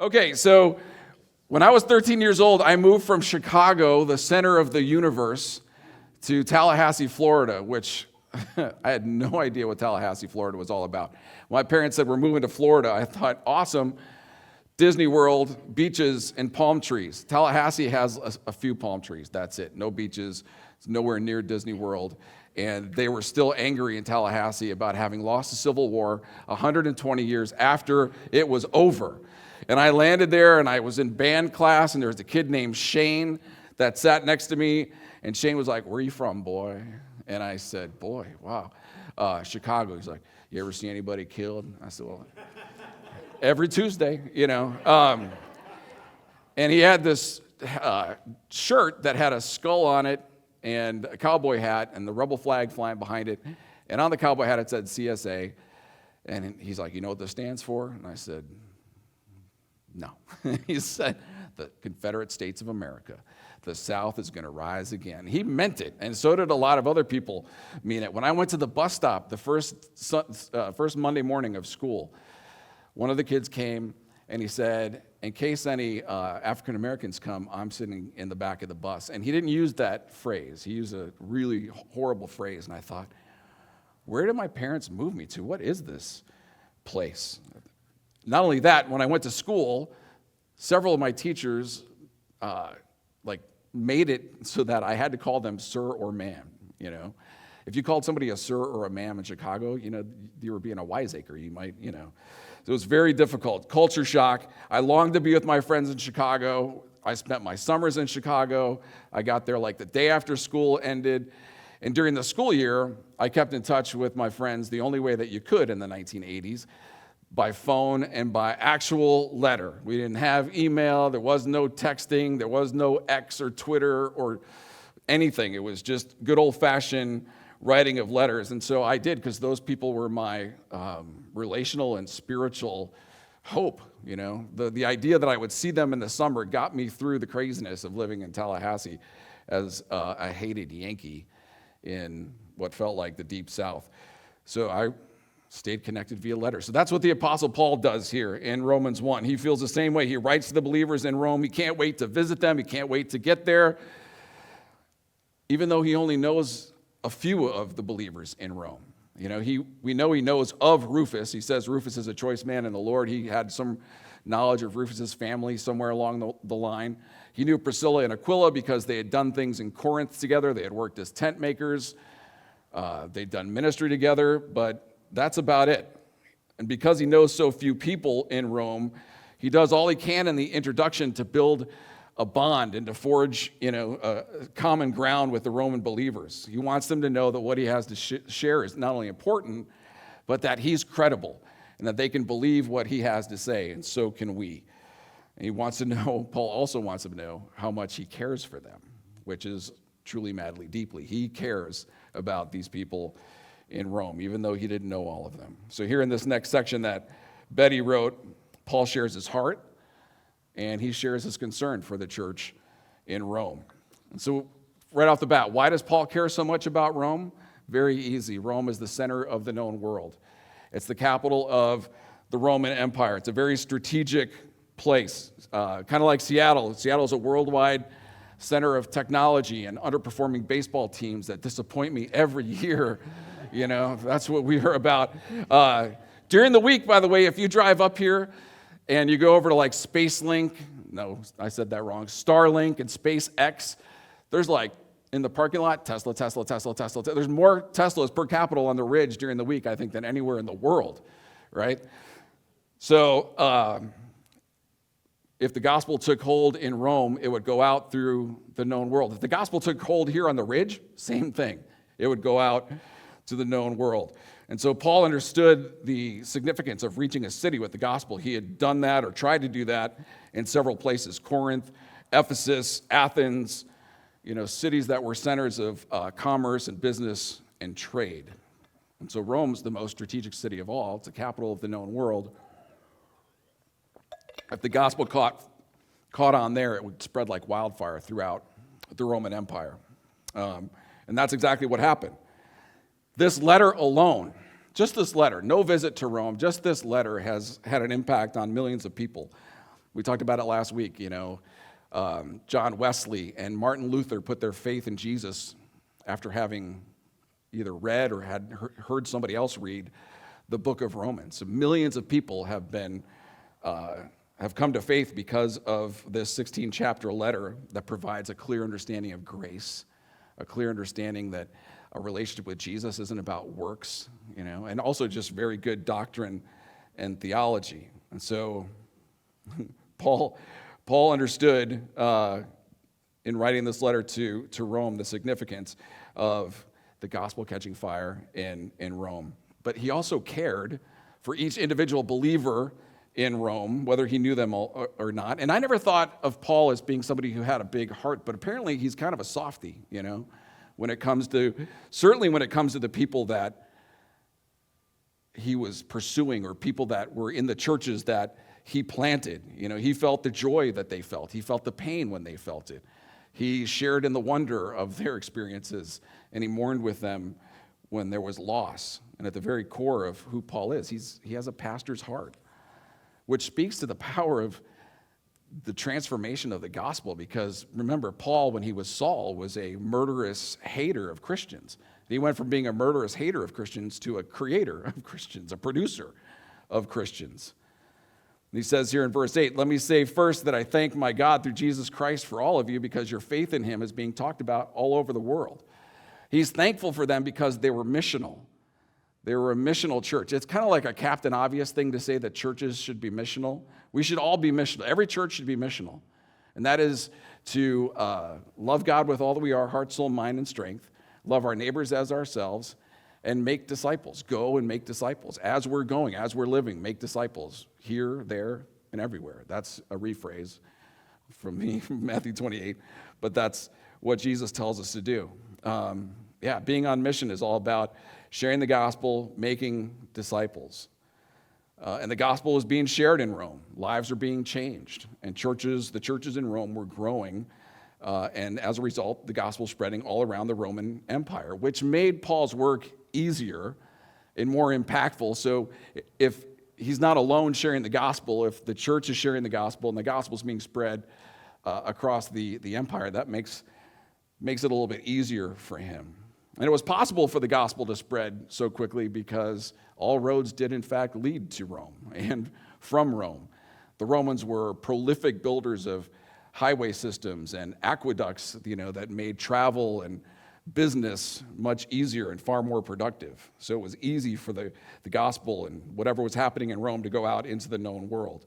Okay, so when I was 13 years old, I moved from Chicago, the center of the universe, to Tallahassee, Florida, which I had no idea what Tallahassee, Florida was all about. My parents said, we're moving to Florida. I thought, awesome, Disney World, beaches, and palm trees. Tallahassee has a few palm trees, that's it. No beaches, it's nowhere near Disney World. And they were still angry in Tallahassee about having lost the Civil War 120 years after it was over. And I landed there, and I was in band class, and there was a kid named Shane that sat next to me, and Shane was like, where are you from, boy? And I said, boy, wow, Chicago. He's like, you ever see anybody killed? I said, well, every Tuesday, And he had this shirt that had a skull on it and a cowboy hat and the rebel flag flying behind it. And on the cowboy hat, it said CSA. And he's like, you know what this stands for? And I said, no. He said, the Confederate States of America. The South is going to rise again. He meant it, and so did a lot of other people mean it. When I went to the bus stop the first Monday morning of school, one of the kids came, and he said, in case any African Americans come, I'm sitting in the back of the bus. And he didn't use that phrase. He used a really horrible phrase, and I thought, where did my parents move me to? What is this place? Not only that, when I went to school, several of my teachers made it so that I had to call them sir or ma'am, If you called somebody a sir or a ma'am in Chicago, you were being a wiseacre, you might, So it was very difficult. Culture shock. I longed to be with my friends in Chicago. I spent my summers in Chicago. I got there like the day after school ended. And during the school year, I kept in touch with my friends the only way that you could in the 1980s, by phone and by actual letter. We didn't have email, there was no texting, there was no X or Twitter or anything. It was just good old-fashioned writing of letters. And so I did, because those people were my relational and spiritual hope. The idea that I would see them in the summer got me through the craziness of living in Tallahassee as a hated Yankee in what felt like the Deep South. So I stayed connected via letter. So that's what the Apostle Paul does here in Romans 1. He feels the same way. He writes to the believers in Rome. He can't wait to visit them. He can't wait to get there, even though he only knows a few of the believers in Rome. We know he knows of Rufus. He says Rufus is a choice man in the Lord. He had some knowledge of Rufus's family somewhere along the line. He knew Priscilla and Aquila because they had done things in Corinth together. They had worked as tent makers. They'd done ministry together, but that's about it. And because he knows so few people in Rome, he does all he can in the introduction to build a bond and to forge, a common ground with the Roman believers. He wants them to know that what he has to share is not only important, but that he's credible and that they can believe what he has to say, and so can we. And he wants to know, Paul also wants them to know how much he cares for them, which is truly, madly, deeply. He cares about these people in Rome, even though he didn't know all of them. So here in this next section that Betty wrote, Paul shares his heart, and he shares his concern for the church in Rome. And so right off the bat, why does Paul care so much about Rome? Very easy. Rome is the center of the known world. It's the capital of the Roman Empire. It's a very strategic place, kind of like Seattle. Seattle is a worldwide center of technology and underperforming baseball teams that disappoint me every year. That's what we are about. During the week, by the way, if you drive up here and you go over to like SpaceLink, no, I said that wrong, Starlink and SpaceX, there's like in the parking lot, Tesla. There's more Teslas per capita on the ridge during the week, I think, than anywhere in the world, right? So if the gospel took hold in Rome, it would go out through the known world. If the gospel took hold here on the ridge, same thing. It would go out to the known world. And so Paul understood the significance of reaching a city with the gospel. He had done that or tried to do that in several places: Corinth, Ephesus, Athens, cities that were centers of commerce and business and trade. And so Rome's the most strategic city of all. It's the capital of the known world. If the gospel caught on there, it would spread like wildfire throughout the Roman Empire. And that's exactly what happened. This letter alone, just this letter, no visit to Rome, just this letter has had an impact on millions of people We talked about it last week, John Wesley and Martin Luther put their faith in Jesus after having either read or had heard somebody else read the book of Romans. So millions of people have come to faith because of this 16-chapter letter that provides a clear understanding of grace, a clear understanding that a relationship with Jesus isn't about works, and also just very good doctrine and theology. And so Paul understood in writing this letter to Rome the significance of the gospel catching fire in Rome. But he also cared for each individual believer in Rome, whether he knew them or not. And I never thought of Paul as being somebody who had a big heart, but apparently he's kind of a softie, when it comes to the people that he was pursuing or people that were in the churches that he planted. He felt the joy that they felt. He felt the pain when they felt it. He shared in the wonder of their experiences, and he mourned with them when there was loss. And at the very core of who Paul is, he has a pastor's heart, which speaks to the power of the transformation of the gospel. Because remember, Paul, when he was Saul, was a murderous hater of Christians. He went from being a murderous hater of Christians to a creator of Christians, a producer of Christians. And he says here in verse 8, "Let me say first that I thank my God through Jesus Christ for all of you, because your faith in him is being talked about all over the world." He's thankful for them because they were missional. They were a missional church. It's kind of like a Captain Obvious thing to say that churches should be missional. We should all be missional. Every church should be missional. And that is to love God with all that we are, heart, soul, mind, and strength, love our neighbors as ourselves, and make disciples. Go and make disciples. As we're going, as we're living, make disciples here, there, and everywhere. That's a rephrase from me, from Matthew 28, but that's what Jesus tells us to do. Being on mission is all about sharing the gospel, making disciples. And the gospel is being shared in Rome. Lives are being changed. And the churches in Rome were growing. And as a result, the gospel spreading all around the Roman Empire, which made Paul's work easier and more impactful. So if he's not alone sharing the gospel, if the church is sharing the gospel and the gospel is being spread across the empire, that makes it a little bit easier for him. And it was possible for the gospel to spread so quickly because all roads did in fact lead to Rome and from Rome. The Romans were prolific builders of highway systems and aqueducts, that made travel and business much easier and far more productive. So it was easy for the gospel and whatever was happening in Rome to go out into the known world.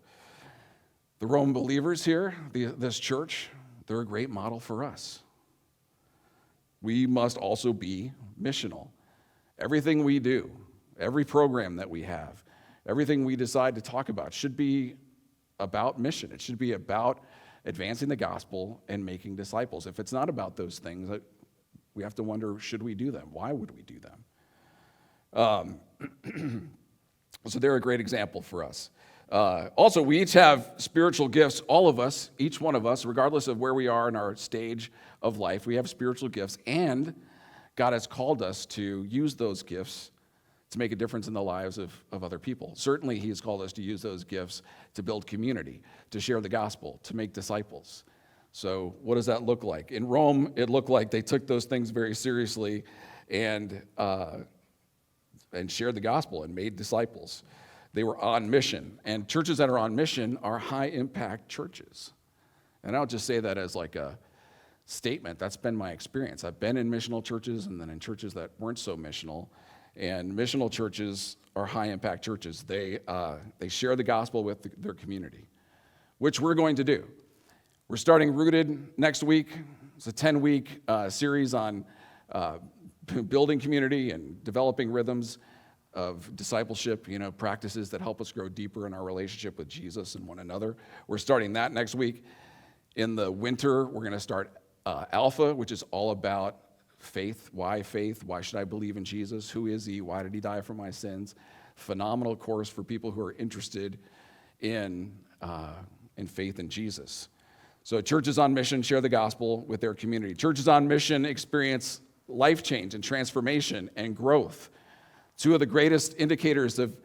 The Roman believers here, this church, they're a great model for us. We must also be missional. Everything we do, every program that we have, everything we decide to talk about should be about mission. It should be about advancing the gospel and making disciples. If it's not about those things, we have to wonder, should we do them? Why would we do them? So they're a great example for us. Also, we each have spiritual gifts, all of us, each one of us, regardless of where we are in our stage of life. We have spiritual gifts, and God has called us to use those gifts to make a difference in the lives of other people. Certainly, he has called us to use those gifts to build community, to share the gospel, to make disciples. So what does that look like? In Rome, it looked like they took those things very seriously and shared the gospel and made disciples. They were on mission. And churches that are on mission are high-impact churches. And I don't just say that as like a statement. That's been my experience. I've been in missional churches and then in churches that weren't so missional. And missional churches are high-impact churches. They share the gospel with their community, which we're going to do. We're starting Rooted next week. It's a 10-week series on building community and developing rhythms of discipleship, practices that help us grow deeper in our relationship with Jesus and one another. We're starting that next week. In the winter, we're going to start Alpha, which is all about faith. Why faith? Why should I believe in Jesus? Who is he? Why did he die for my sins? Phenomenal course for people who are interested in faith in Jesus. So churches on mission share the gospel with their community. Churches on mission experience life change and transformation and growth. Two of the greatest indicators of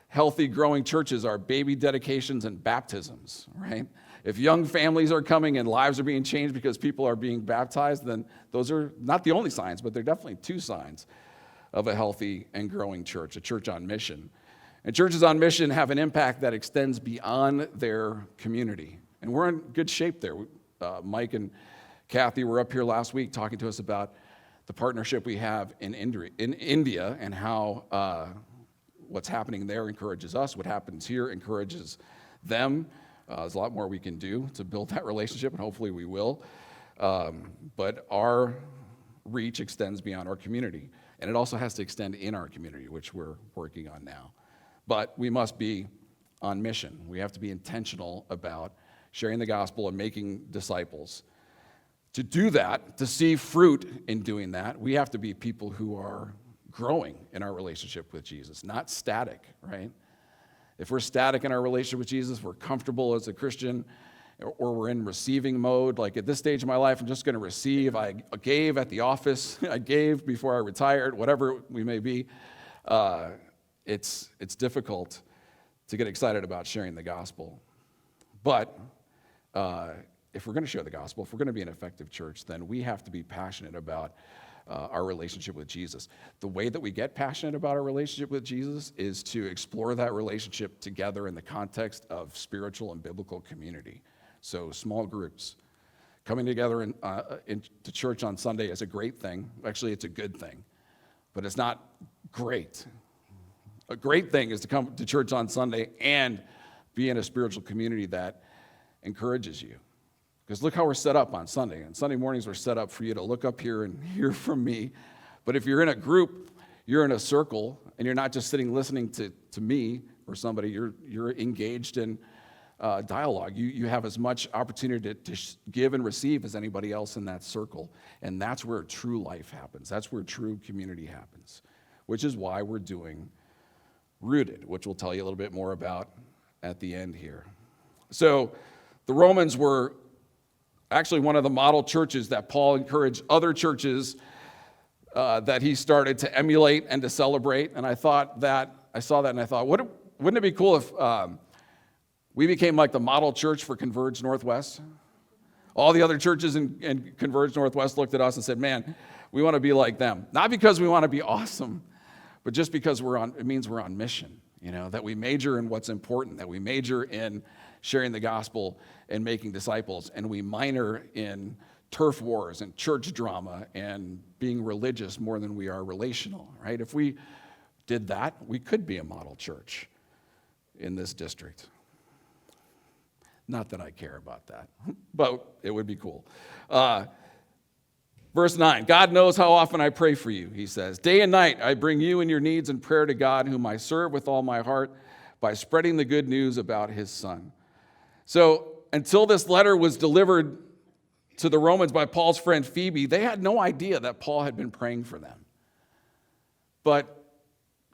healthy, growing churches are baby dedications and baptisms, right? If young families are coming and lives are being changed because people are being baptized, then those are not the only signs, but they're definitely two signs of a healthy and growing church, a church on mission. And churches on mission have an impact that extends beyond their community. And we're in good shape there. Mike and Kathy were up here last week talking to us about the partnership we have in India and how what's happening there encourages us. What happens here encourages them. There's a lot more we can do to build that relationship, and hopefully we will. But our reach extends beyond our community. And it also has to extend in our community, which we're working on now. But we must be on mission. We have to be intentional about sharing the gospel and making disciples. To do that, to see fruit in doing that, we have to be people who are growing in our relationship with Jesus, not static, right? If we're static in our relationship with Jesus, we're comfortable as a Christian, or we're in receiving mode, like at this stage of my life, I'm just going to receive. I gave at the office, I gave before I retired, whatever we may be. It's difficult to get excited about sharing the gospel. But if we're going to share the gospel, if we're going to be an effective church, then we have to be passionate about our relationship with Jesus. The way that we get passionate about our relationship with Jesus is to explore that relationship together in the context of spiritual and biblical community. So small groups. Coming together into church on Sunday is a great thing. Actually, it's a good thing, but it's not great. A great thing is to come to church on Sunday and be in a spiritual community that encourages you. Because look how we're set up on Sunday. And Sunday mornings we're set up for you to look up here and hear from me. But if you're in a group, you're in a circle, and you're not just sitting listening to me or somebody, you're engaged in dialogue. You have as much opportunity to give and receive as anybody else in that circle. And that's where true life happens. That's where true community happens, which is why we're doing Rooted, which we'll tell you a little bit more about at the end here. So the Romans were actually one of the model churches that Paul encouraged other churches that he started to emulate and to celebrate. And I saw that and I thought, wouldn't it be cool if we became like the model church for Converge Northwest? All the other churches in Converge Northwest looked at us and said, man, we want to be like them. Not because we want to be awesome, but just because it means we're on mission, that we major in what's important, that we major in sharing the gospel and making disciples, and we minor in turf wars and church drama and being religious more than we are relational, right? If we did that, we could be a model church in this district. Not that I care about that, but it would be cool. Verse 9, God knows how often I pray for you, he says. Day and night I bring you and your needs in prayer to God, whom I serve with all my heart by spreading the good news about his son. So until this letter was delivered to the Romans by Paul's friend Phoebe, they had no idea that Paul had been praying for them. But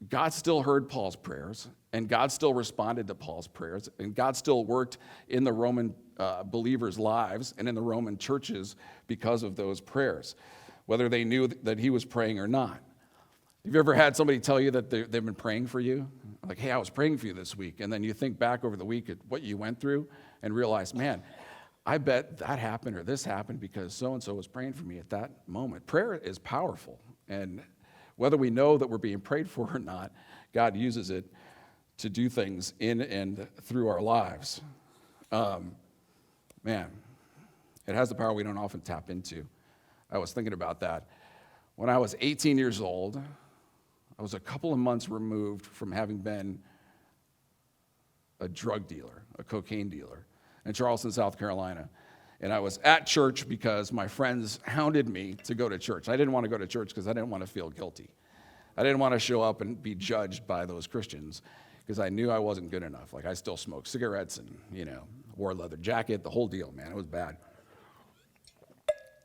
God still heard Paul's prayers, and God still responded to Paul's prayers, and God still worked in the Roman believers' lives and in the Roman churches because of those prayers, whether they knew that he was praying or not. Have you ever had somebody tell you that they've been praying for you? Like, hey, I was praying for you this week. And then you think back over the week at what you went through and realize, man, I bet that happened or this happened because so-and-so was praying for me at that moment. Prayer is powerful. And whether we know that we're being prayed for or not, God uses it to do things in and through our lives. Man, it has the power we don't often tap into. I was thinking about that. When I was 18 years old, I was a couple of months removed from having been a drug dealer, a cocaine dealer in Charleston, South Carolina. And I was at church because my friends hounded me to go to church. I didn't want to go to church because I didn't want to feel guilty. I didn't want to show up and be judged by those Christians because I knew I wasn't good enough. Like, I still smoked cigarettes and, wore a leather jacket, the whole deal, man. It was bad.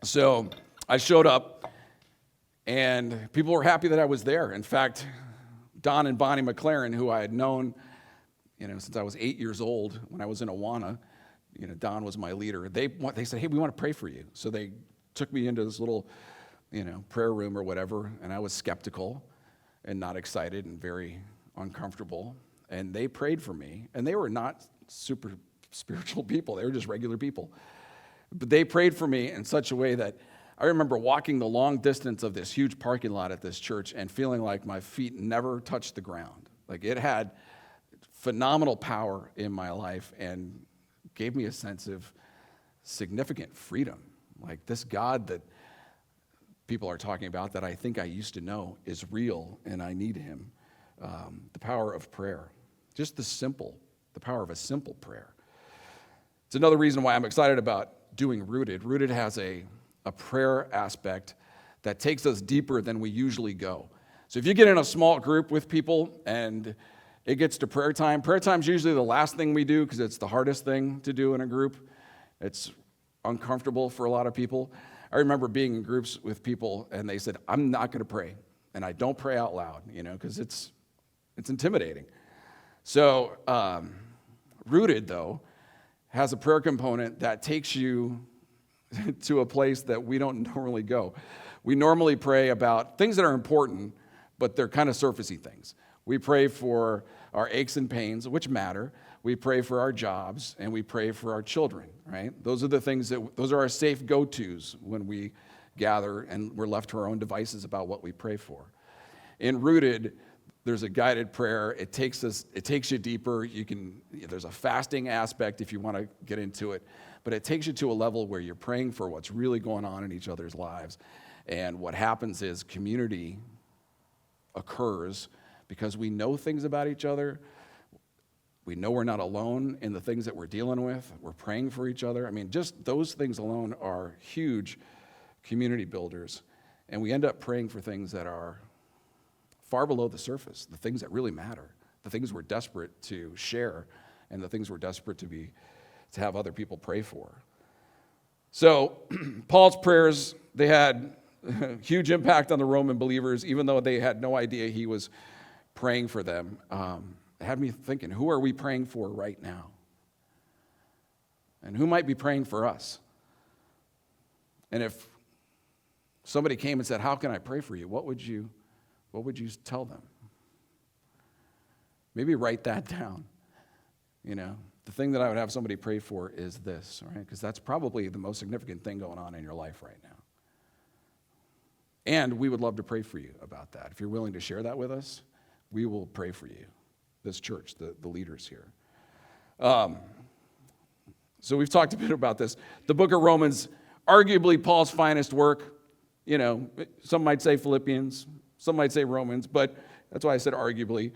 So I showed up, and people were happy that I was there. In fact, Don and Bonnie McLaren, who I had known, since I was 8 years old when I was in Awana, Don was my leader. They said, hey, we want to pray for you. So they took me into this little, prayer room or whatever, and I was skeptical and not excited and very uncomfortable. And they prayed for me, and they were not super spiritual people. They were just regular people. But they prayed for me in such a way that I remember walking the long distance of this huge parking lot at this church and feeling like my feet never touched the ground. Like it had phenomenal power in my life and gave me a sense of significant freedom. Like this God that people are talking about that I think I used to know is real and I need him. The power of prayer. Just the power of a simple prayer. It's another reason why I'm excited about doing Rooted. Rooted has a prayer aspect that takes us deeper than we usually go. So if you get in a small group with people and it gets to prayer time is usually the last thing we do because it's the hardest thing to do in a group. It's uncomfortable for a lot of people. I remember being in groups with people and they said, I'm not going to pray. And I don't pray out loud, because it's intimidating. So Rooted, though, has a prayer component that takes you to a place that we don't normally go. We normally pray about things that are important, but they're kind of surfacey things. We pray for our aches and pains, which matter. We pray for our jobs, and we pray for our children, right? Those are the things those are our safe go-tos when we gather and we're left to our own devices about what we pray for. In Rooted, there's a guided prayer. It takes you deeper. There's a fasting aspect if you want to get into it, but it takes you to a level where you're praying for what's really going on in each other's lives. And what happens is community occurs because we know things about each other. We know we're not alone in the things that we're dealing with. We're praying for each other. I mean, just those things alone are huge community builders. And we end up praying for things that are far below the surface, the things that really matter, the things we're desperate to share, and the things we're desperate to have other people pray for. So Paul's prayers, they had huge impact on the Roman believers, even though they had no idea he was praying for them. It had me thinking, who are we praying for right now? And who might be praying for us? And if somebody came and said, how can I pray for you? What would you tell them? Maybe write that down. The thing that I would have somebody pray for is this, right? Because that's probably the most significant thing going on in your life right now. And we would love to pray for you about that. If you're willing to share that with us, we will pray for you, this church, the leaders here. So we've talked a bit about this. The book of Romans, arguably Paul's finest work. Some might say Philippians, some might say Romans, but that's why I said arguably.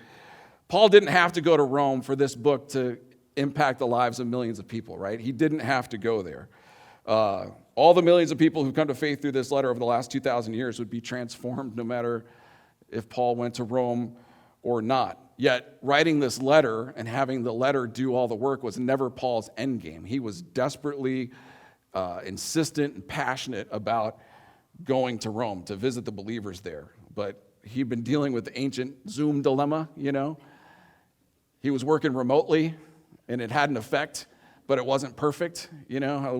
Paul didn't have to go to Rome for this book to impact the lives of millions of people, right? He didn't have to go there. All the millions of people who come to faith through this letter over the last 2,000 years would be transformed no matter if Paul went to Rome or not. Yet writing this letter and having the letter do all the work was never Paul's end game. He was desperately insistent and passionate about going to Rome to visit the believers there. But he'd been dealing with the ancient Zoom dilemma, He was working remotely, and it had an effect, but it wasn't perfect. How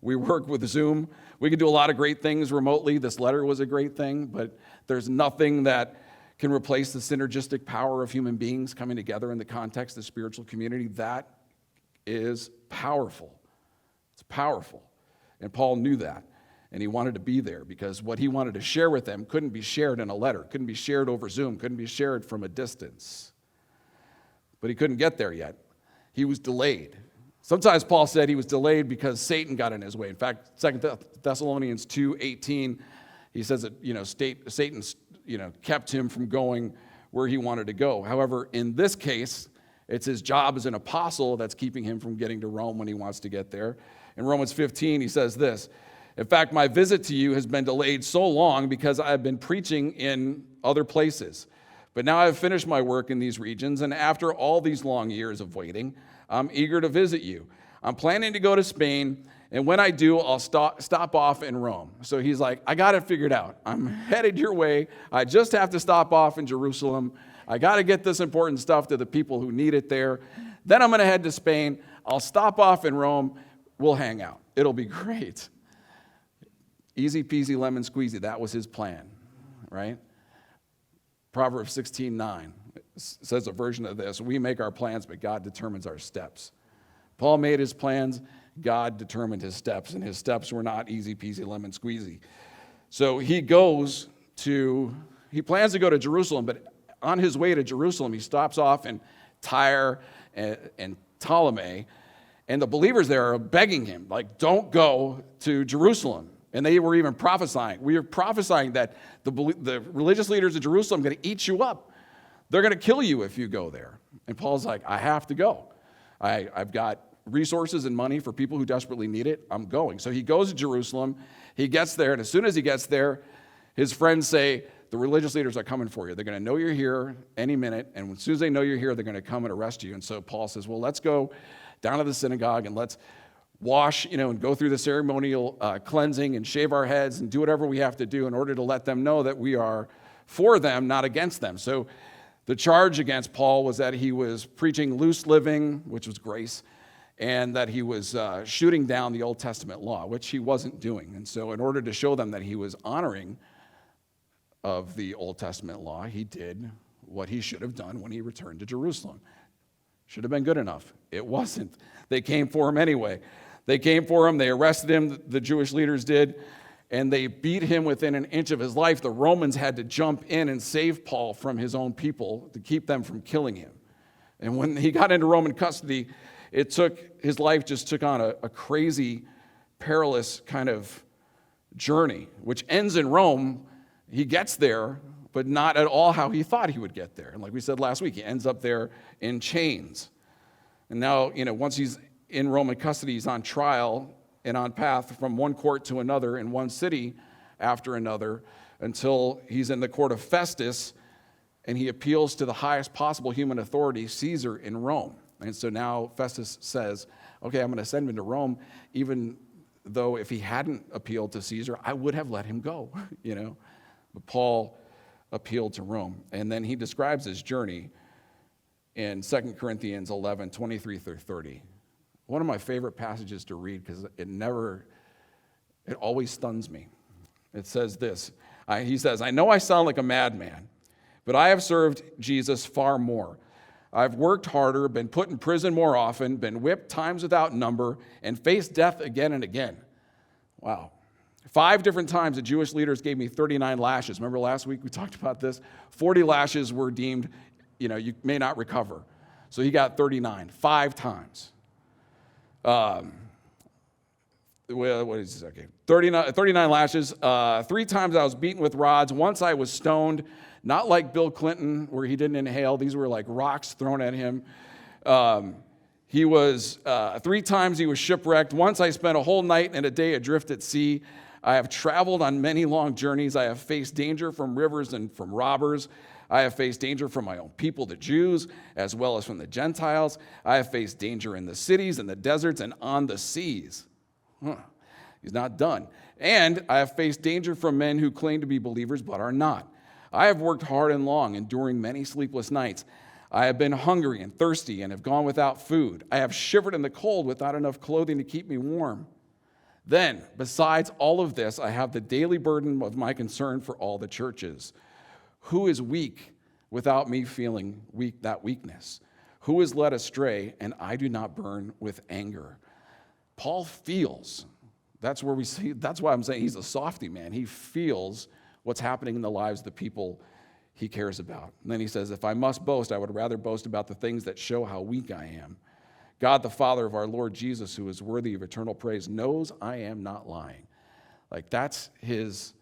we work with Zoom. We can do a lot of great things remotely. This letter was a great thing, but there's nothing that can replace the synergistic power of human beings coming together in the context of spiritual community. That is powerful. It's powerful. And Paul knew that. And he wanted to be there because what he wanted to share with them couldn't be shared in a letter, couldn't be shared over Zoom, couldn't be shared from a distance. But he couldn't get there yet. He was delayed. Sometimes Paul said he was delayed because Satan got in his way. In fact, 2 Thessalonians 2:18, he says that Satan kept him from going where he wanted to go. However, in this case, it's his job as an apostle that's keeping him from getting to Rome when he wants to get there. In Romans 15, he says this, in fact, my visit to you has been delayed so long because I have been preaching in other places. But now I have finished my work in these regions, and after all these long years of waiting, I'm eager to visit you. I'm planning to go to Spain, and when I do, I'll stop off in Rome. So he's like, I got it figured out. I'm headed your way. I just have to stop off in Jerusalem. I got to get this important stuff to the people who need it there. Then I'm going to head to Spain. I'll stop off in Rome. We'll hang out. It'll be great. Easy peasy lemon squeezy. That was his plan, right? Proverbs 16:9 says a version of this. We make our plans, but God determines our steps. Paul made his plans. God determined his steps, and his steps were not easy peasy lemon squeezy. So he plans to go to Jerusalem, but on his way to Jerusalem, he stops off in Tyre and Ptolemy, and the believers there are begging him, like, don't go to Jerusalem. And they were even prophesying. We are prophesying that the religious leaders of Jerusalem are going to eat you up. They're going to kill you if you go there. And Paul's like, I have to go. I've got resources and money for people who desperately need it. I'm going. So he goes to Jerusalem. He gets there, and as soon as he gets there, his friends say, the religious leaders are coming for you. They're going to know you're here any minute, and as soon as they know you're here, they're going to come and arrest you. And so Paul says, well, let's go down to the synagogue and let's wash, and go through the ceremonial cleansing and shave our heads and do whatever we have to do in order to let them know that we are for them, not against them. So the charge against Paul was that he was preaching loose living, which was grace, and that he was shooting down the Old Testament law, which he wasn't doing. And so in order to show them that he was honoring of the Old Testament law, he did what he should have done when he returned to Jerusalem. Should have been good enough. It wasn't. They came for him anyway. They came for him. They arrested him, the Jewish leaders did, and they beat him within an inch of his life. The Romans had to jump in and save Paul from his own people to keep them from killing him. And when he got into Roman custody, his life just took on a crazy, perilous kind of journey, which ends in Rome. He gets there, but not at all how he thought he would get there. And like we said last week, he ends up there in chains. And now, once he's in Roman custody, he's on trial and on path from one court to another in one city after another until he's in the court of Festus, and he appeals to the highest possible human authority, Caesar, in Rome. And so now Festus says, okay, I'm going to send him to Rome, even though if he hadn't appealed to Caesar, I would have let him go, But Paul appealed to Rome. And then he describes his journey in 2 Corinthians 11, 23 through 30. One of my favorite passages to read because it always stuns me. It says this. He says, I know I sound like a madman, but I have served Jesus far more. I've worked harder, been put in prison more often, been whipped times without number, and faced death again and again. Wow. 5 different times the Jewish leaders gave me 39 lashes. Remember last week we talked about this? 40 lashes were deemed, you may not recover. So he got 39, 5 times. What is this? Okay. 39 lashes. 3 times I was beaten with rods. Once I was stoned, not like Bill Clinton where he didn't inhale. These were like rocks thrown at him. He was 3 times he was shipwrecked. Once I spent a whole night and a day adrift at sea. I have traveled on many long journeys. I have faced danger from rivers and from robbers. I have faced danger from my own people, the Jews, as well as from the Gentiles. I have faced danger in the cities and the deserts and on the seas. He's not done. And I have faced danger from men who claim to be believers but are not. I have worked hard and long, enduring many sleepless nights. I have been hungry and thirsty and have gone without food. I have shivered in the cold without enough clothing to keep me warm. Then, besides all of this, I have the daily burden of my concern for all the churches. Who is weak without me feeling that weakness? Who is led astray, and I do not burn with anger? Paul feels. That's why I'm saying he's a softy, man. He feels what's happening in the lives of the people he cares about. And then he says, if I must boast, I would rather boast about the things that show how weak I am. God, the Father of our Lord Jesus, who is worthy of eternal praise, knows I am not lying. Like, that's his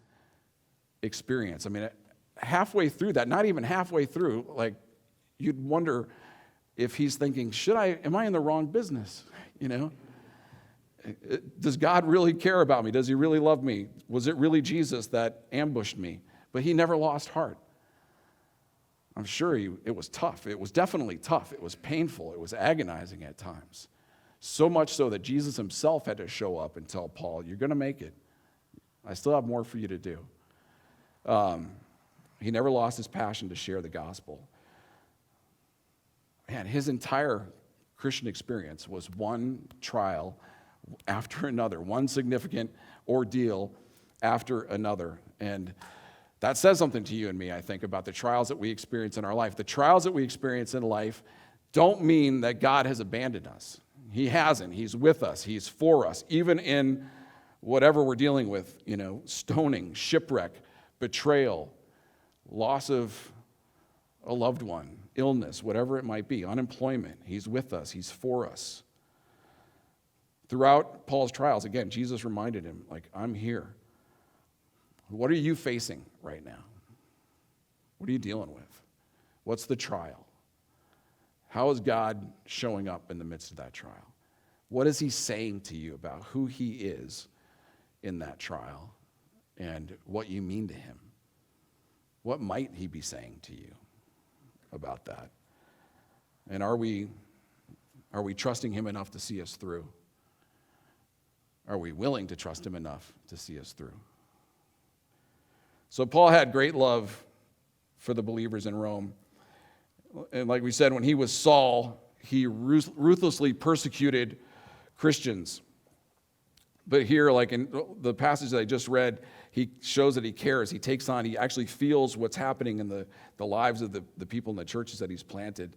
experience. I mean, halfway through that, not even halfway through, like, you'd wonder if he's thinking, am I in the wrong business? Does God really care about me? Does he really love me? Was it really Jesus that ambushed me? But he never lost heart. I'm sure it was tough. It was definitely tough. It was painful. It was agonizing at times. So much so that Jesus himself had to show up and tell Paul, you're going to make it. I still have more for you to do. He never lost his passion to share the gospel. Man, his entire Christian experience was one trial after another, one significant ordeal after another. And that says something to you and me, I think, about the trials that we experience in our life. The trials that we experience in life don't mean that God has abandoned us. He hasn't. He's with us. He's for us. Even in whatever we're dealing with, stoning, shipwreck, betrayal, loss of a loved one, illness, whatever it might be, unemployment. He's with us. He's for us. Throughout Paul's trials, again, Jesus reminded him, I'm here. What are you facing right now? What are you dealing with? What's the trial? How is God showing up in the midst of that trial? What is he saying to you about who he is in that trial and what you mean to him? What might he be saying to you about that? And are we trusting him enough to see us through? Are we willing to trust him enough to see us through? So Paul had great love for the believers in Rome. And like we said, when he was Saul, he ruthlessly persecuted Christians. But here, like in the passage that I just read, he shows that he cares. He actually feels what's happening in the lives of the people in the churches that he's planted.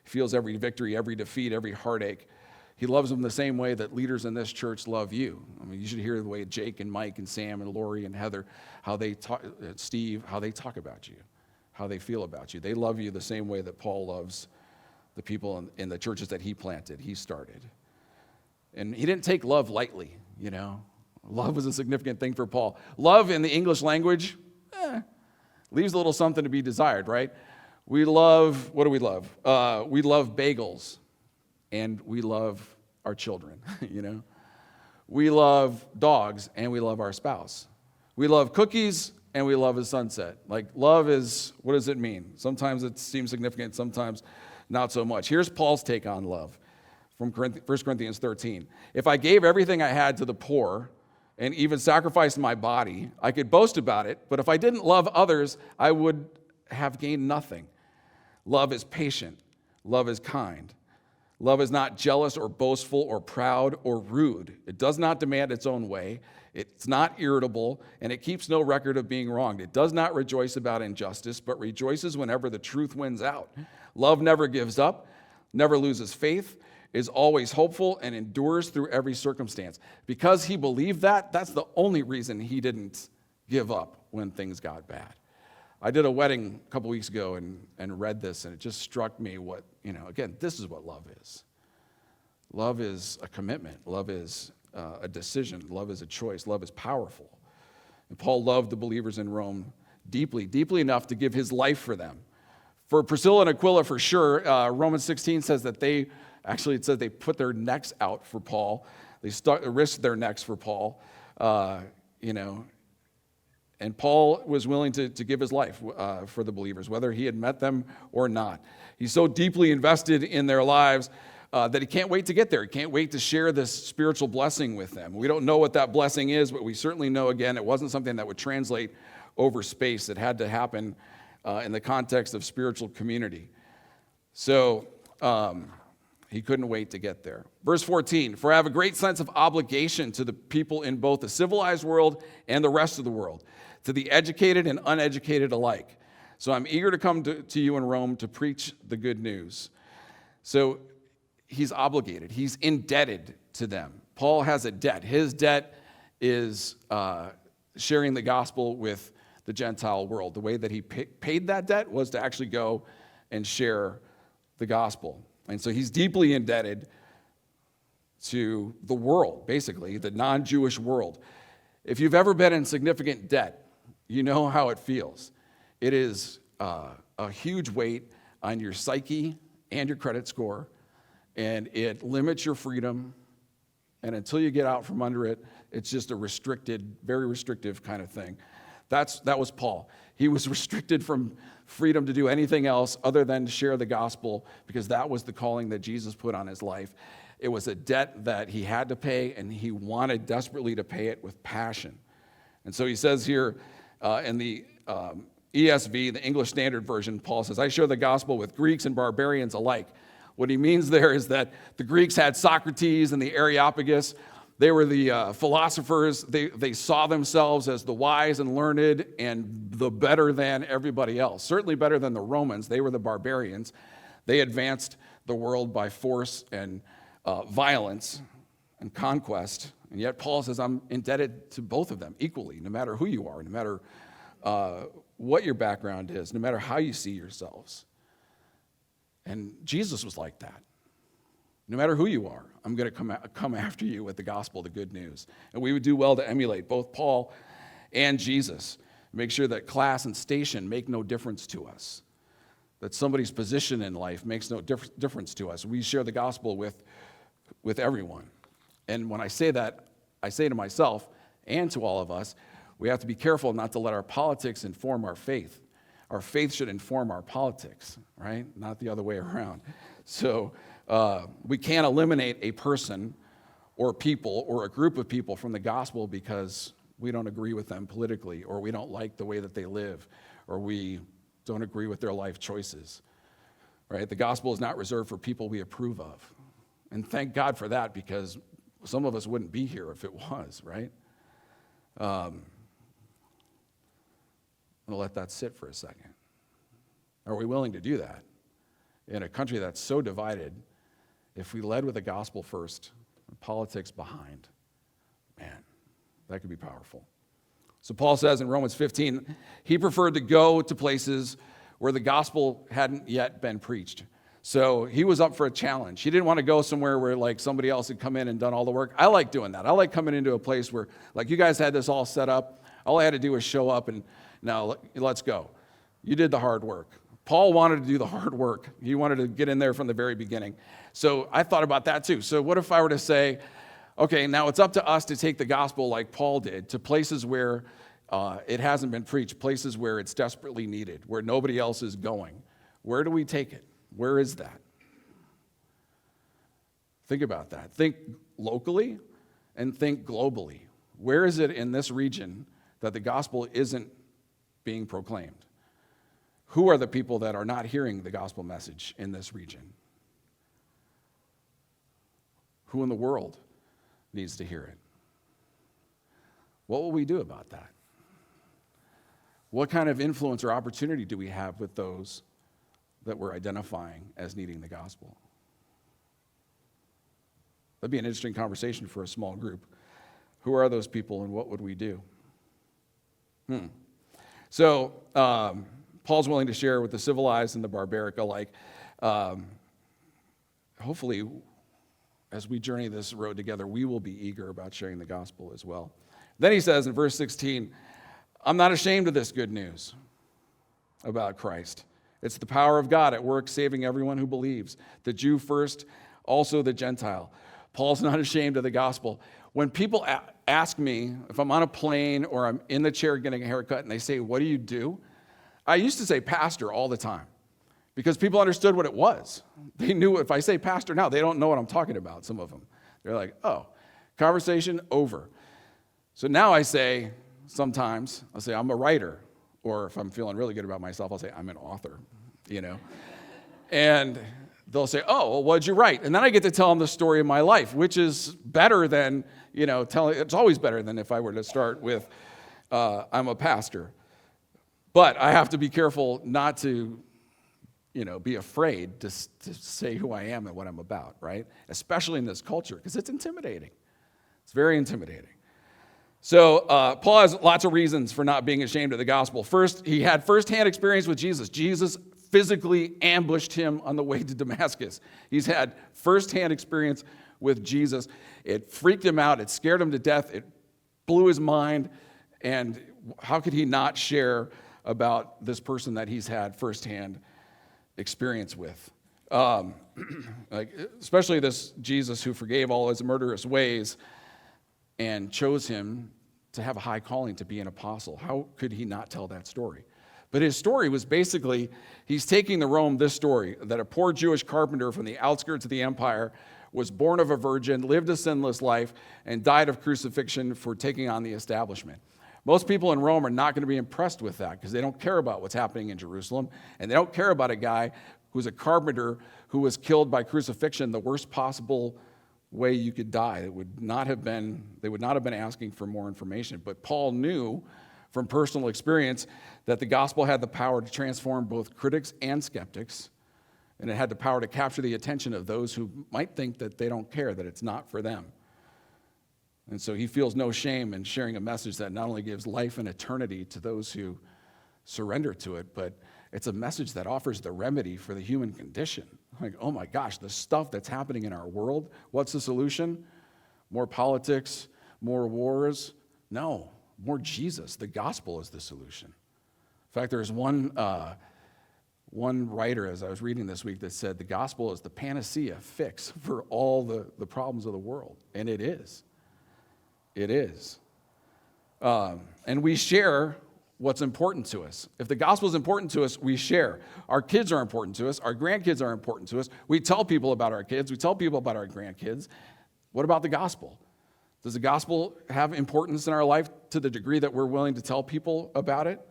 He feels every victory, every defeat, every heartache. He loves them the same way that leaders in this church love you. I mean, you should hear the way Jake and Mike and Sam and Lori and Heather, how they talk, Steve, how they talk about you, how they feel about you. They love you the same way that Paul loves the people in the churches that he planted, he started. And he didn't take love lightly, Love was a significant thing for Paul. Love in the English language, leaves a little something to be desired, right? We love, what do we love? We love bagels. And we love our children, We love dogs, and we love our spouse. We love cookies, and we love a sunset. Love is, what does it mean? Sometimes it seems significant, sometimes not so much. Here's Paul's take on love from 1 Corinthians 13. If I gave everything I had to the poor and even sacrificed my body, I could boast about it, but if I didn't love others, I would have gained nothing. Love is patient. Love is kind. Love is not jealous or boastful or proud or rude. It does not demand its own way. It's not irritable, and it keeps no record of being wronged. It does not rejoice about injustice, but rejoices whenever the truth wins out. Love never gives up, never loses faith, is always hopeful, and endures through every circumstance. Because he believed that, that's the only reason he didn't give up when things got bad. I did a wedding a couple weeks ago and read this, and it just struck me what, again, this is what love is. Love is a commitment. Love is a decision. Love is a choice. Love is powerful. And Paul loved the believers in Rome deeply, deeply enough to give his life for them. For Priscilla and Aquila, for sure, Romans 16 says that it says they put their necks out for Paul. They risked their necks for Paul, And Paul was willing to give his life for the believers, whether he had met them or not. He's so deeply invested in their lives that he can't wait to get there. He can't wait to share this spiritual blessing with them. We don't know what that blessing is, but we certainly know, again, it wasn't something that would translate over space. It had to happen in the context of spiritual community. So he couldn't wait to get there. Verse 14, for I have a great sense of obligation to the people in both the civilized world and the rest of the world, to the educated and uneducated alike. So I'm eager to come to you in Rome to preach the good news. So he's obligated. He's indebted to them. Paul has a debt. His debt is sharing the gospel with the Gentile world. The way that he paid that debt was to actually go and share the gospel. And so he's deeply indebted to the world, basically, the non-Jewish world. If you've ever been in significant debt, you know how it feels. It is a huge weight on your psyche and your credit score, and it limits your freedom. And until you get out from under it, it's just a restricted, very restrictive kind of thing. That was Paul. He was restricted from freedom to do anything else other than to share the gospel, because that was the calling that Jesus put on his life. It was a debt that he had to pay, and he wanted desperately to pay it with passion. And so he says here in the ESV, the English Standard Version, Paul says, I share the gospel with Greeks and barbarians alike. What he means there is that the Greeks had Socrates and the Areopagus. They were the philosophers. They saw themselves as the wise and learned and the better than everybody else. Certainly better than the Romans. They were the barbarians. They advanced the world by force and violence and conquest. And yet Paul says, I'm indebted to both of them equally, no matter who you are, no matter what your background is, no matter how you see yourselves. And Jesus was like that. No matter who you are, I'm going to come after you with the gospel, the good news. And we would do well to emulate both Paul and Jesus. Make sure that class and station make no difference to us, that somebody's position in life makes no difference to us. We share the gospel with everyone. And when I say that, I say to myself and to all of us, we have to be careful not to let our politics inform our faith. Our faith should inform our politics, right? Not the other way around. So we can't eliminate a person or people or a group of people from the gospel because we don't agree with them politically, or we don't like the way that they live, or we don't agree with their life choices, right? The gospel is not reserved for people we approve of. And thank God for that, because some of us wouldn't be here if it was, right? I'm going to let that sit for a second. Are we willing to do that? In a country that's so divided, if we led with the gospel first and politics behind, man, that could be powerful. So Paul says in Romans 15, he preferred to go to places where the gospel hadn't yet been preached. So he was up for a challenge. He didn't want to go somewhere where like somebody else had come in and done all the work. I like doing that. I like coming into a place where like you guys had this all set up. All I had to do was show up and now let's go. You did the hard work. Paul wanted to do the hard work. He wanted to get in there from the very beginning. So I thought about that too. So what if I were to say, okay, now it's up to us to take the gospel like Paul did to places where it hasn't been preached, places where it's desperately needed, where nobody else is going. Where do we take it? Where is that? Think about that. Think locally and think globally. Where is it in this region that the gospel isn't being proclaimed? Who are the people that are not hearing the gospel message in this region? Who in the world needs to hear it? What will we do about that? What kind of influence or opportunity do we have with those that we're identifying as needing the gospel? That'd be an interesting conversation for a small group. Who are those people and what would we do? So Paul's willing to share with the civilized and the barbaric alike. Hopefully, as we journey this road together, we will be eager about sharing the gospel as well. Then he says in verse 16, I'm not ashamed of this good news about Christ. It's the power of God at work saving everyone who believes, the Jew first, also the Gentile. Paul's not ashamed of the gospel. When people ask me, if I'm on a plane or I'm in the chair getting a haircut and they say, what do you do? I used to say pastor all the time because people understood what it was. They knew if I say pastor now, they don't know what I'm talking about, some of them. They're like, oh, conversation over. So now I say, sometimes, I'll say I'm a writer, or if I'm feeling really good about myself, I'll say I'm an author, And they'll say, oh, well, what'd you write? And then I get to tell them the story of my life, which is better than, it's always better than if I were to start with, I'm a pastor. But I have to be careful not to, be afraid to say who I am and what I'm about, right? Especially in this culture, because it's intimidating. It's very intimidating. So Paul has lots of reasons for not being ashamed of the gospel. First, he had firsthand experience with Jesus. Jesus physically ambushed him on the way to Damascus. He's had firsthand experience with Jesus. It freaked him out. It scared him to death. It blew his mind. And how could he not share about this person that he's had firsthand experience with? Especially this Jesus who forgave all his murderous ways and chose him to have a high calling to be an apostle. How could he not tell that story? But his story was basically, he's taking this story, that a poor Jewish carpenter from the outskirts of the empire was born of a virgin, lived a sinless life, and died of crucifixion for taking on the establishment. Most people in Rome are not going to be impressed with that because they don't care about what's happening in Jerusalem, and they don't care about a guy who's a carpenter who was killed by crucifixion, the worst possible way you could die. They would not have been asking for more information. But Paul knew from personal experience that the gospel had the power to transform both critics and skeptics And it had the power to capture the attention of those who might think that they don't care, that it's not for them. And so he feels no shame in sharing a message that not only gives life and eternity to those who surrender to it, but it's a message that offers the remedy for the human condition. Like, oh my gosh, the stuff that's happening in our world, what's the solution? More politics, more wars? No, more Jesus. The gospel is the solution. In fact, there's one writer, as I was reading this week, that said the gospel is the panacea fix for all the problems of the world. And it is. It is. And we share what's important to us. If the gospel is important to us, we share. Our kids are important to us. Our grandkids are important to us. We tell people about our kids. We tell people about our grandkids. What about the gospel? Does the gospel have importance in our life to the degree that we're willing to tell people about it?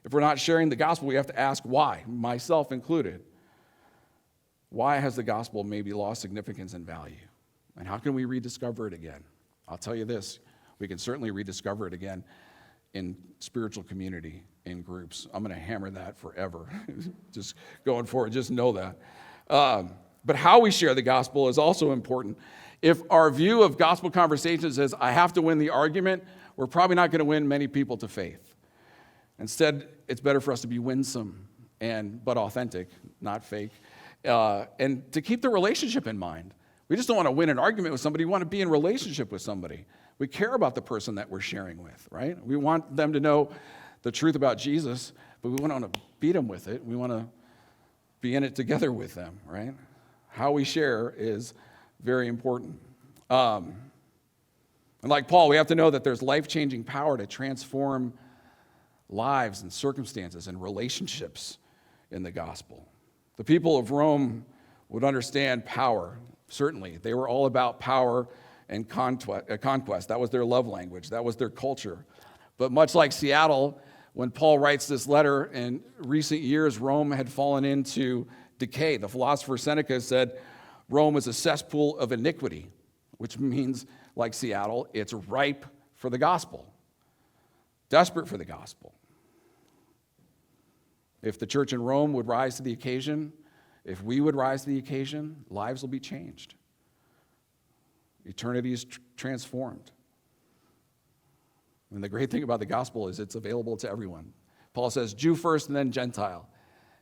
If we're not sharing the gospel, we have to ask why, myself included. Why has the gospel maybe lost significance and value? And how can we rediscover it again? I'll tell you this, we can certainly rediscover it again in spiritual community, in groups. I'm going to hammer that forever, just going forward, just know that. But how we share the gospel is also important. If our view of gospel conversations is, I have to win the argument, we're probably not going to win many people to faith. Instead, it's better for us to be winsome but authentic, not fake, and to keep the relationship in mind. We just don't want to win an argument with somebody. We want to be in relationship with somebody. We care about the person that we're sharing with, right? We want them to know the truth about Jesus, but we want to beat them with it. We want to be in it together with them, right? How we share is very important. And like Paul, we have to know that there's life-changing power to transform lives and circumstances and relationships in the gospel. The people of Rome would understand power, certainly. They were all about power and conquest. That was their love language. That was their culture. But much like Seattle, when Paul writes this letter, in recent years, Rome had fallen into decay. The philosopher Seneca said, Rome is a cesspool of iniquity, which means, like Seattle, it's ripe for the gospel, desperate for the gospel. If the church in Rome would rise to the occasion, if we would rise to the occasion, lives will be changed. Eternity is transformed. And the great thing about the gospel is it's available to everyone. Paul says, Jew first and then Gentile.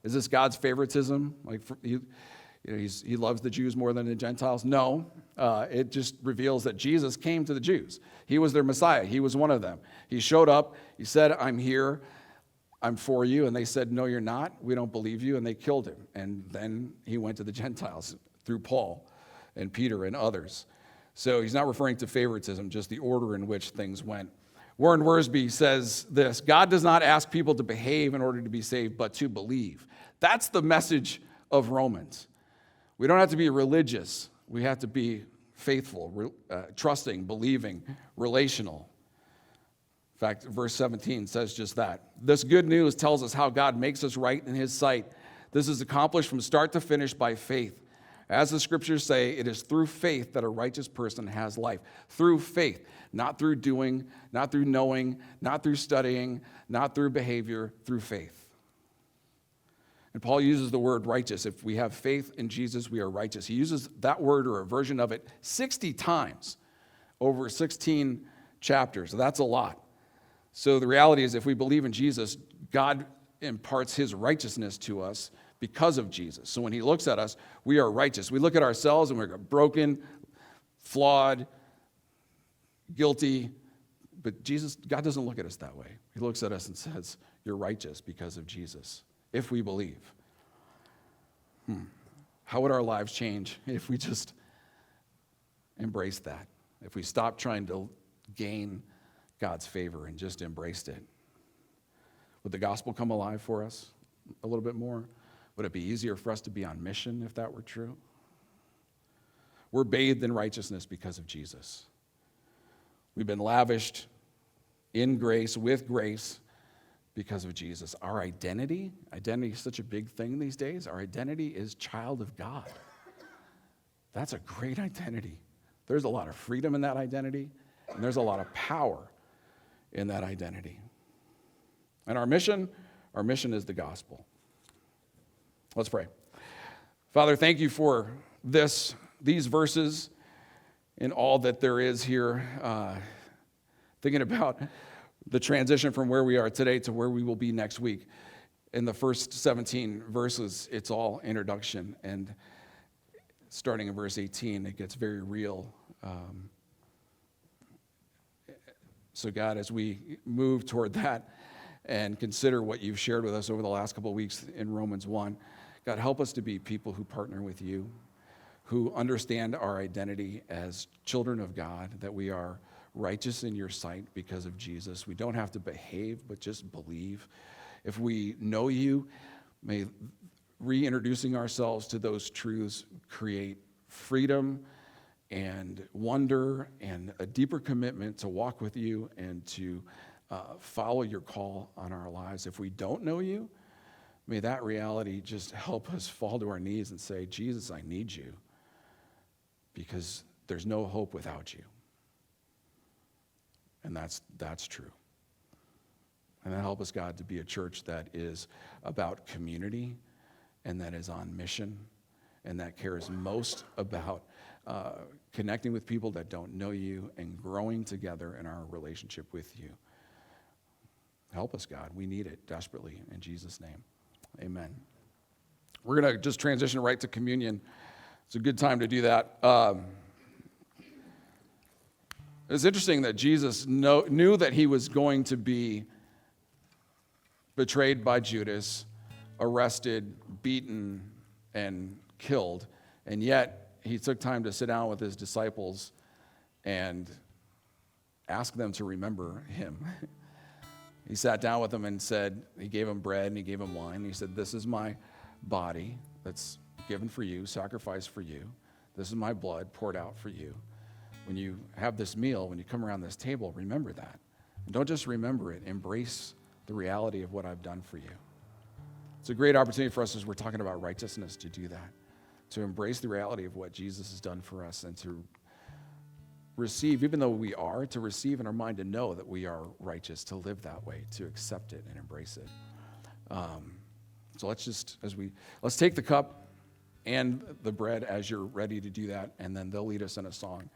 Is this God's favoritism? Like he loves the Jews more than the Gentiles? No. It just reveals that Jesus came to the Jews. He was their Messiah. He was one of them. He showed up. He said, I'm here. I'm for you. And they said, no, you're not. We don't believe you. And they killed him. And then he went to the Gentiles through Paul and Peter and others. So he's not referring to favoritism, just the order in which things went. Warren Wiersbe says this, God does not ask people to behave in order to be saved, but to believe. That's the message of Romans. We don't have to be religious. We have to be faithful, trusting, believing, relational. In fact, verse 17 says just that. This good news tells us how God makes us right in his sight. This is accomplished from start to finish by faith. As the scriptures say, it is through faith that a righteous person has life. Through faith, not through doing, not through knowing, not through studying, not through behavior, through faith. And Paul uses the word righteous. If we have faith in Jesus, we are righteous. He uses that word or a version of it 60 times over 16 chapters. That's a lot. So the reality is if we believe in Jesus, God imparts his righteousness to us because of Jesus. So when he looks at us, we are righteous. We look at ourselves and we're broken, flawed, guilty. But God doesn't look at us that way. He looks at us and says, you're righteous because of Jesus, if we believe. How would our lives change if we just embraced that? If we stopped trying to gain God's favor and just embraced it? Would the gospel come alive for us a little bit more? Would it be easier for us to be on mission if that were true? We're bathed in righteousness because of Jesus. We've been lavished in grace, with grace, because of Jesus. Our identity is such a big thing these days. Our identity is child of God. That's a great identity. There's a lot of freedom in that identity, and there's a lot of power in that identity. And our mission is the gospel. Let's pray. Father, thank you for these verses and all that there is here. Thinking about the transition from where we are today to where we will be next week. In the first 17 verses, it's all introduction. And starting in verse 18, it gets very real. So God, as we move toward that and consider what you've shared with us over the last couple of weeks in Romans 1, God, help us to be people who partner with you, who understand our identity as children of God, that we are righteous in your sight because of Jesus. We don't have to behave, but just believe. If we know you, may reintroducing ourselves to those truths create freedom and wonder and a deeper commitment to walk with you and to follow your call on our lives. If we don't know you, may that reality just help us fall to our knees and say, Jesus, I need you, because there's no hope without you. And that's true. And then help us, God, to be a church that is about community and that is on mission and that cares most about connecting with people that don't know you and growing together in our relationship with you. Help us, God. We need it desperately. In Jesus' name, amen. We're going to just transition right to communion. It's a good time to do that. It's interesting that Jesus knew that he was going to be betrayed by Judas, arrested, beaten, and killed, and yet he took time to sit down with his disciples and ask them to remember him. He sat down with them and said, he gave them bread and he gave them wine. He said, this is my body that's given for you, sacrificed for you. This is my blood poured out for you. When you have this meal, when you come around this table, remember that. And don't just remember it, embrace the reality of what I've done for you. It's a great opportunity for us as we're talking about righteousness to do that, to embrace the reality of what Jesus has done for us and to receive, even though we are, to receive in our mind to know that we are righteous, to live that way, to accept it and embrace it. So let's take the cup and the bread as you're ready to do that, and then they'll lead us in a song.